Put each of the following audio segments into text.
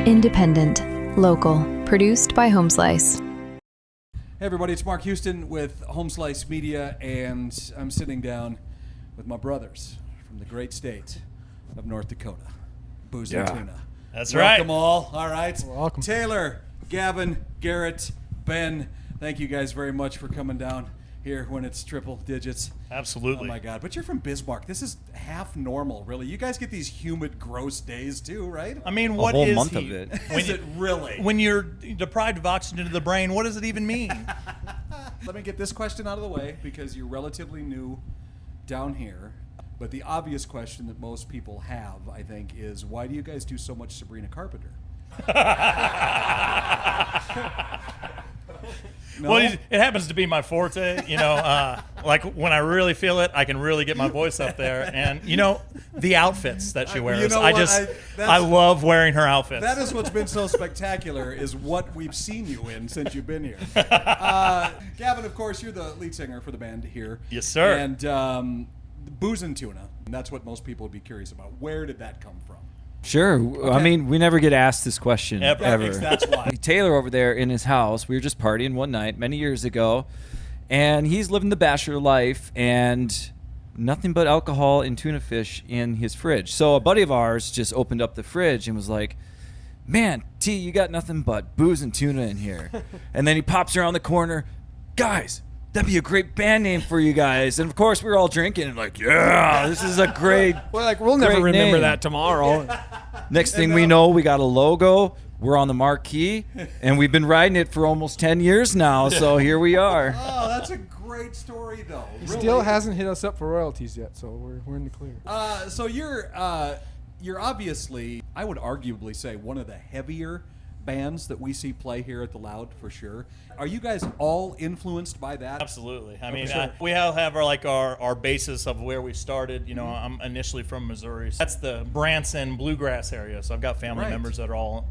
Independent, local, produced by Homeslice. Hey everybody, it's Mark Houston with Homeslice Media, and I'm sitting down with my brothers from the great state of North Dakota, Booze and Tuna. That's right. Welcome all right. Welcome. Taylor, Gavin, Garrett, Ben, thank you guys very much for coming down here when it's triple digits. Absolutely. Oh my God, but you're from Bismarck. This is half normal, really. You guys get these humid, gross days too, right? I mean, what whole is month heat? of it. Is it really? When you're deprived of oxygen to the brain, what does it even mean? Let me get this question out of the way because you're relatively new down here. But the obvious question that most people have, I think, is why do you guys do so much Sabrina Carpenter? No? Well, it happens to be my forte, like when I really feel it, I can really get my voice up there. And, the outfits that she wears, You know what? I love wearing her outfits. That is what's been so spectacular is what we've seen you in since you've been here. Gavin, of course, you're the lead singer for the band here. Yes, sir. And Booze and Tuna, and that's what most people would be curious about. Where did that come from? Sure. Okay. I mean, we never get asked this question ever. That's why. Taylor over there in his house, we were just partying one night many years ago, and he's living the bachelor life and nothing but alcohol and tuna fish in his fridge. So a buddy of ours just opened up the fridge and was like, "Man, T, you got nothing but booze and tuna in here." And then he pops around the corner, "Guys, that'd be a great band name for you guys." And of course, we were all drinking and like, "Yeah, this is a great." We'll never great remember name. that tomorrow. Next thing we know, we got a logo. We're on the marquee, and we've been riding it for almost 10 years now. So here we are. Oh, that's a great story, though. He Really. still hasn't hit us up for royalties yet, so we're in the clear. So you're obviously, I would arguably say, one of the heavier bands that we see play here at the Loud for sure. Are you guys all influenced by that? Absolutely. I mean, sure. we all have our basis of where we started. I'm initially from Missouri. So that's the Branson bluegrass area. So I've got family Right. members that are all,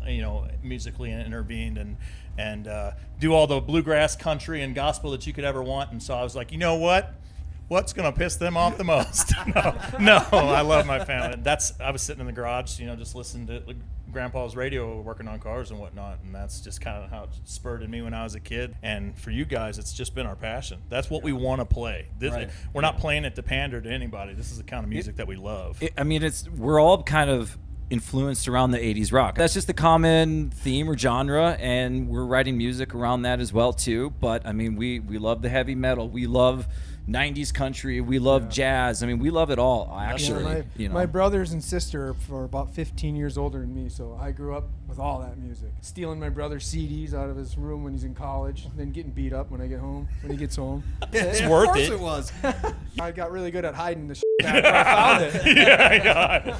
musically intervened and do all the bluegrass, country, and gospel that you could ever want. And so I was like, you know what? What's going to piss them off the most? No, I love my family. I was sitting in the garage, just listening to Grandpa's radio, working on cars and whatnot, and that's just kind of how it spurred in me when I was a kid. And for you guys, it's just been our passion. That's what we want to play. Right. We're not playing it to pander to anybody. This is the kind of music that we love. We're all kind of influenced around the 80s rock. That's just the common theme or genre, and we're writing music around that as well too. But I mean, we love the heavy metal. We love 90s country. We love jazz. I mean, we love it all, actually. My brothers and sister are about 15 years older than me, so I grew up with all that music. Stealing my brother's CDs out of his room when he's in college, then getting beat up when he gets home. It's Of worth course it. it was. I got really good at hiding the shit after I found it. Yeah.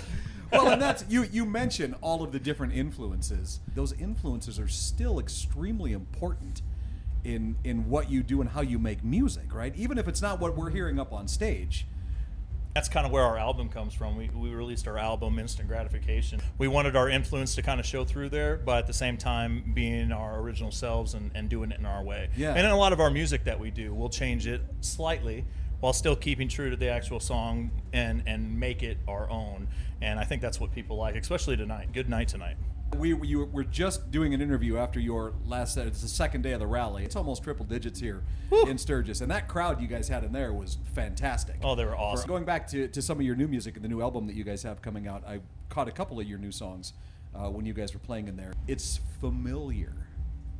Well, and that's you mentioned all of the different influences. Those influences are still extremely important in what you do and how you make music, right? Even if it's not what we're hearing up on stage. That's kind of where our album comes from. We released our album, Instant Gratification. We wanted our influence to kind of show through there, but at the same time being our original selves and doing it in our way. Yeah. And in a lot of our music that we do, we'll change it slightly while still keeping true to the actual song and make it our own. And I think that's what people like, especially tonight. Good night tonight. We were just doing an interview after your last set. It's the second day of the rally. It's almost triple digits here in Sturgis. And that crowd you guys had in there was fantastic. Oh, they were awesome. Going back to some of your new music and the new album that you guys have coming out, I caught a couple of your new songs when you guys were playing in there. It's familiar,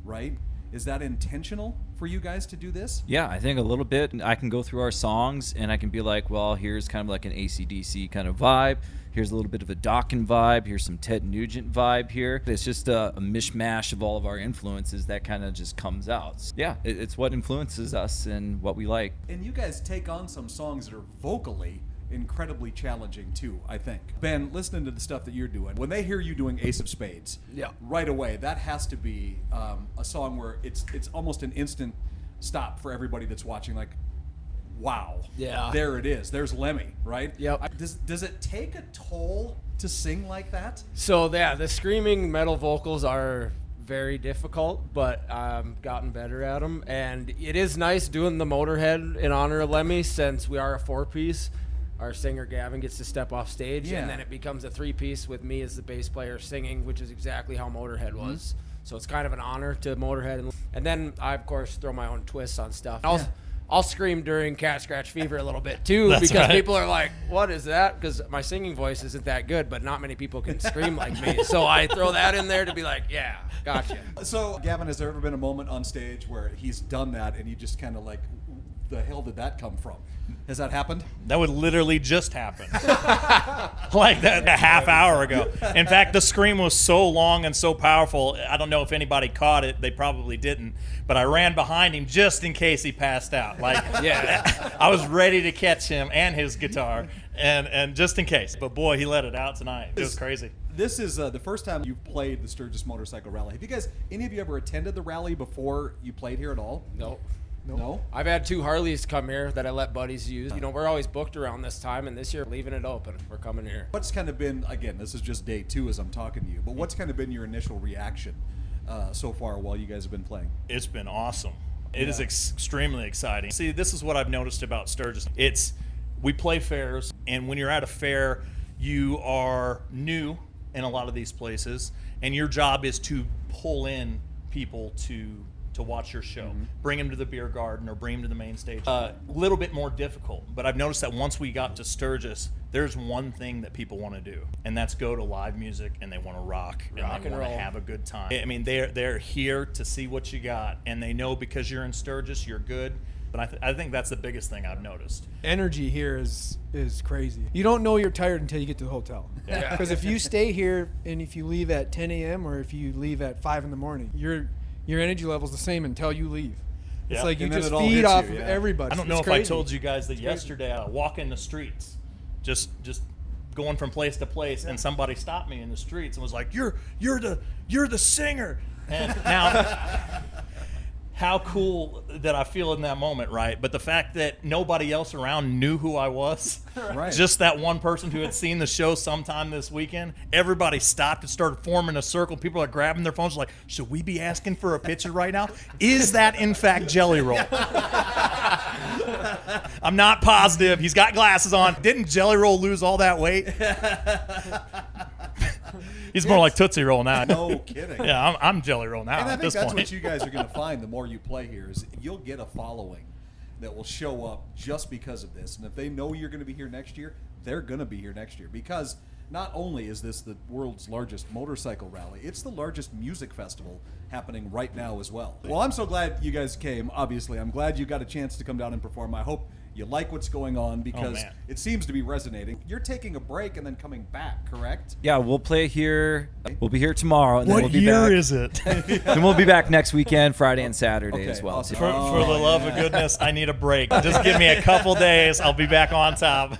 right? Is that intentional for you guys to do this? Yeah, I think a little bit. I can go through our songs and I can be like, well, here's kind of like an AC/DC kind of vibe. Here's a little bit of a Dokken vibe. Here's some Ted Nugent vibe here. It's just a mishmash of all of our influences that kind of just comes out. Yeah, it's what influences us and what we like. And you guys take on some songs that are vocally incredibly challenging too, I think. Ben, listening to the stuff that you're doing, when they hear you doing Ace of Spades, right away, that has to be a song where it's almost an instant stop for everybody that's watching, like, wow, there it is. There's Lemmy, right? Yep. Does it take a toll to sing like that? So yeah, the screaming metal vocals are very difficult, but I've gotten better at them. And it is nice doing the Motorhead in honor of Lemmy, since we are a four-piece. our singer Gavin gets to step off stage, Yeah. and then it becomes a 3-piece with me as the bass player singing, which is exactly how Motorhead was. So it's kind of an honor to Motorhead. And then I, of course, throw my own twists on stuff. I'll scream during Cat Scratch Fever a little bit too, That's because right. people are like, "What is that?" Because my singing voice isn't that good, but not many people can scream like me. So I throw that in there to be like, "Yeah, gotcha." So, Gavin, has there ever been a moment on stage where he's done that and you just kind of like, the hell did that come from? Has that happened? That would literally just happen. Like that a half hour ago. In fact, the scream was so long and so powerful, I don't know if anybody caught it. They probably didn't. But I ran behind him just in case he passed out. Like, yeah, I was ready to catch him and his guitar, and just in case. But boy, he let it out tonight. It was crazy. This is the first time you've played the Sturgis Motorcycle Rally. Have you guys, any of you ever attended the rally before you played here at all? Nope. No? I've had 2 Harleys come here that I let buddies use. You know, we're always booked around this time, and this year, leaving it open. We're coming here. What's kind of been, again, this is just day 2 as I'm talking to you, but what's kind of been your initial reaction so far while you guys have been playing? It's been awesome. It is extremely exciting. See, this is what I've noticed about Sturgis. We play fairs, and when you're at a fair, you are new in a lot of these places, and your job is to pull in people to watch your show, bring them to the beer garden or bring them to the main stage. A little bit more difficult, but I've noticed that once we got to Sturgis, there's one thing that people want to do, and that's go to live music, and they want to rock and and they want to roll. have a good time. I mean, they're here to see what you got, and they know because you're in Sturgis, you're good. But I think that's the biggest thing I've noticed. Energy here is crazy. You don't know you're tired until you get to the hotel. Yeah. Because if you stay here and if you leave at 10 a.m. or if you leave at 5 in the morning, your energy level's the same until you leave. It's Yeah. like you And then just it all feed hits off you, of yeah. everybody. I don't know It's if crazy. I told you guys that yesterday I walk in the streets, just going from place to place, and somebody stopped me in the streets and was like, "You're the singer." And now, how cool that I feel in that moment, right? But the fact that nobody else around knew who I was, Right. just that one person who had seen the show sometime this weekend, everybody stopped and started forming a circle. People are grabbing their phones like, should we be asking for a picture right now? Is that in fact Jelly Roll? I'm not positive. He's got glasses on. Didn't Jelly Roll lose all that weight? He's more like Tootsie Roll now. No kidding. Yeah, I'm Jelly Roll now And I at think this that's point. what you guys are going to find the more you play here is you'll get a following that will show up just because of this. And if they know you're going to be here next year, they're going to be here next year because not only is this the world's largest motorcycle rally, it's the largest music festival happening right now as well. Well, I'm so glad you guys came. Obviously, I'm glad you got a chance to come down and perform. I hope you like what's going on because man. it seems to be resonating. You're taking a break and then coming back, correct? Yeah, we'll play here. We'll be here tomorrow, and then What we'll be year back. is it? Then we'll be back next weekend, Friday and Saturday Okay, as well. awesome. For the love of goodness, I need a break. Just give me a couple days. I'll be back on top.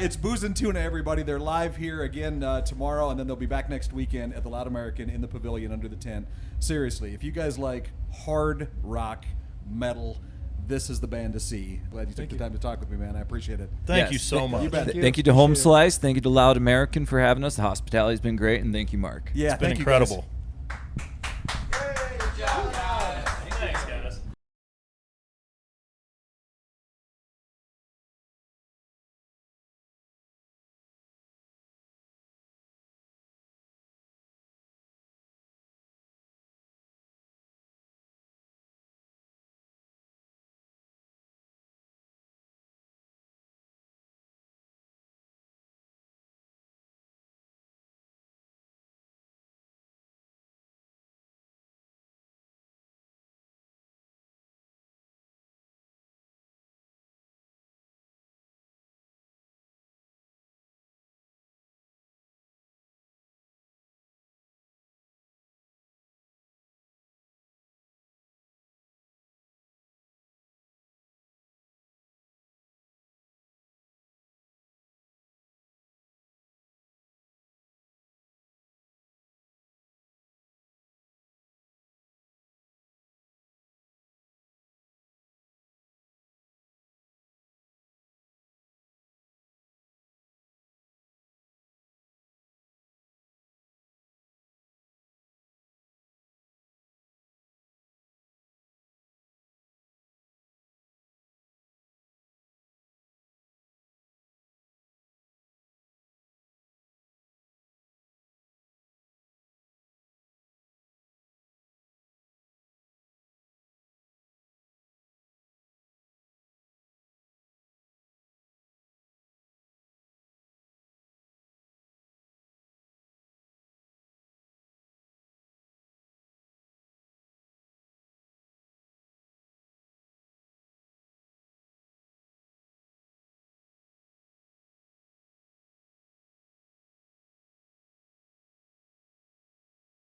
It's Booze and Tuna, everybody. They're live here again tomorrow, and then they'll be back next weekend at the Loud American in the pavilion under the tent. Seriously, if you guys like hard rock, metal, this is the band to see. Glad you took the time to talk with me, man. I appreciate it. Thank Yes. you so much. You bet. Thank you to Home Slice. Thank you to Loud American for having us. The hospitality's been great, and thank you, Mark. Yeah, It's been thank you guys. incredible.